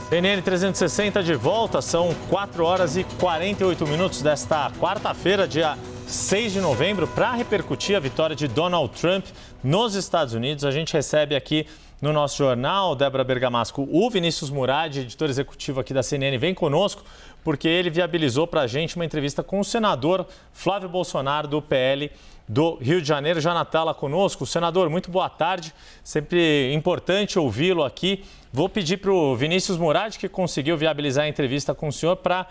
CNN 360 de volta, são 4 horas e 48 minutos desta quarta-feira, dia 6 de novembro, para repercutir a vitória de Donald Trump nos Estados Unidos. A gente recebe aqui no nosso jornal, Débora Bergamasco, o Vinícius Murad, editor executivo aqui da CNN, vem conosco porque ele viabilizou para a gente uma entrevista com o senador Flávio Bolsonaro, do PL do Rio de Janeiro. Já na tela conosco. Senador, muito boa tarde, sempre importante ouvi-lo aqui. Vou pedir para o Vinícius Murad, que conseguiu viabilizar a entrevista com o senhor, para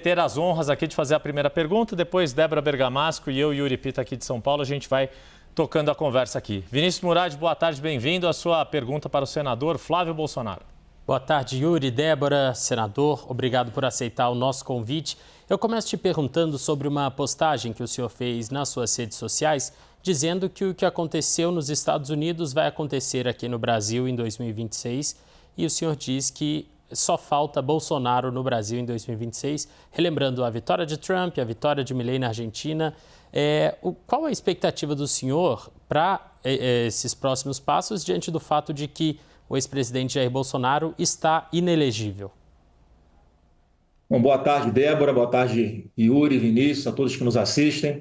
ter as honras aqui de fazer a primeira pergunta. Depois, Débora Bergamasco e eu, Yuri Pita, aqui de São Paulo, a gente vai tocando a conversa aqui. Vinícius Murad, boa tarde, bem-vindo. A sua pergunta para o senador Flávio Bolsonaro. Boa tarde, Yuri, Débora, senador. Obrigado por aceitar o nosso convite. Eu começo te perguntando sobre uma postagem que o senhor fez nas suas redes sociais, dizendo que o que aconteceu nos Estados Unidos vai acontecer aqui no Brasil em 2026. E o senhor diz que só falta Bolsonaro no Brasil em 2026, relembrando a vitória de Trump, a vitória de Milei na Argentina. Qual a expectativa do senhor para esses próximos passos, diante do fato de que o ex-presidente Jair Bolsonaro está inelegível? Bom, boa tarde, Débora, boa tarde, Yuri, Vinícius, a todos que nos assistem.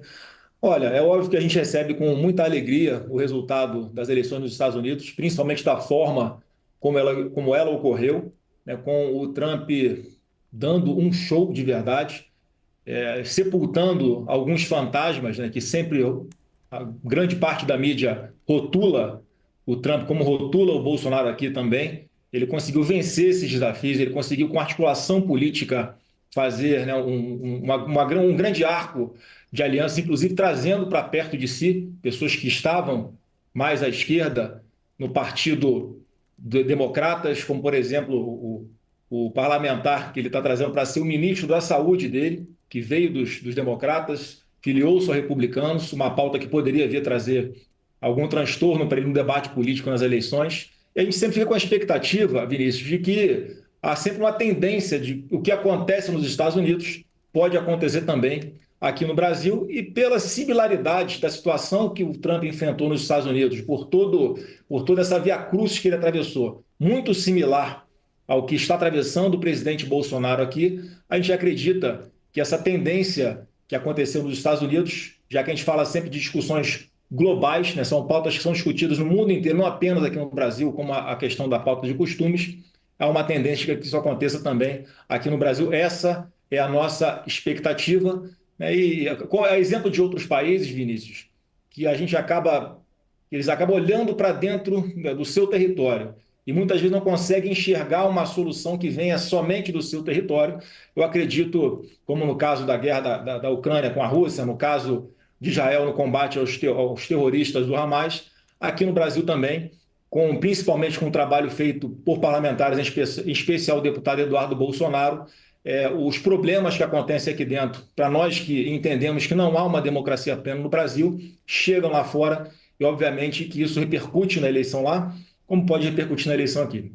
Olha, é óbvio que a gente recebe com muita alegria o resultado das eleições nos Estados Unidos, principalmente da forma como ela ocorreu, né, com o Trump dando um show de verdade, sepultando alguns fantasmas, né, que sempre a grande parte da mídia rotula o Trump como rotula o Bolsonaro aqui também. Ele conseguiu vencer esses desafios, ele conseguiu, com articulação política, fazer, né, um grande arco de aliança, inclusive trazendo para perto de si pessoas que estavam mais à esquerda no partido democratas, como, por exemplo, o parlamentar que ele está trazendo para ser o ministro da saúde dele, que veio dos democratas, filiou-se aos republicanos, uma pauta que poderia vir trazer algum transtorno para ele no debate político nas eleições. E a gente sempre fica com a expectativa, Vinícius, de que há sempre uma tendência de o que acontece nos Estados Unidos pode acontecer também aqui no Brasil, e pela similaridade da situação que o Trump enfrentou nos Estados Unidos, por toda essa via-crucis que ele atravessou, muito similar ao que está atravessando o presidente Bolsonaro aqui, a gente acredita que essa tendência que aconteceu nos Estados Unidos, já que a gente fala sempre de discussões globais, né, são pautas que são discutidas no mundo inteiro, não apenas aqui no Brasil, como a questão da pauta de costumes, há uma tendência que isso aconteça também aqui no Brasil. Essa é a nossa expectativa, né? E a exemplo de outros países, Vinícius, que eles acabam olhando para dentro, né, do seu território e muitas vezes não conseguem enxergar uma solução que venha somente do seu território. Eu acredito, como no caso da guerra da Ucrânia com a Rússia, no caso de Israel no combate aos terroristas do Hamas, aqui no Brasil também, principalmente com o trabalho feito por parlamentares, em especial o deputado Eduardo Bolsonaro, os problemas que acontecem aqui dentro, para nós que entendemos que não há uma democracia plena no Brasil, chegam lá fora e, obviamente, que isso repercute na eleição lá, como pode repercutir na eleição aqui.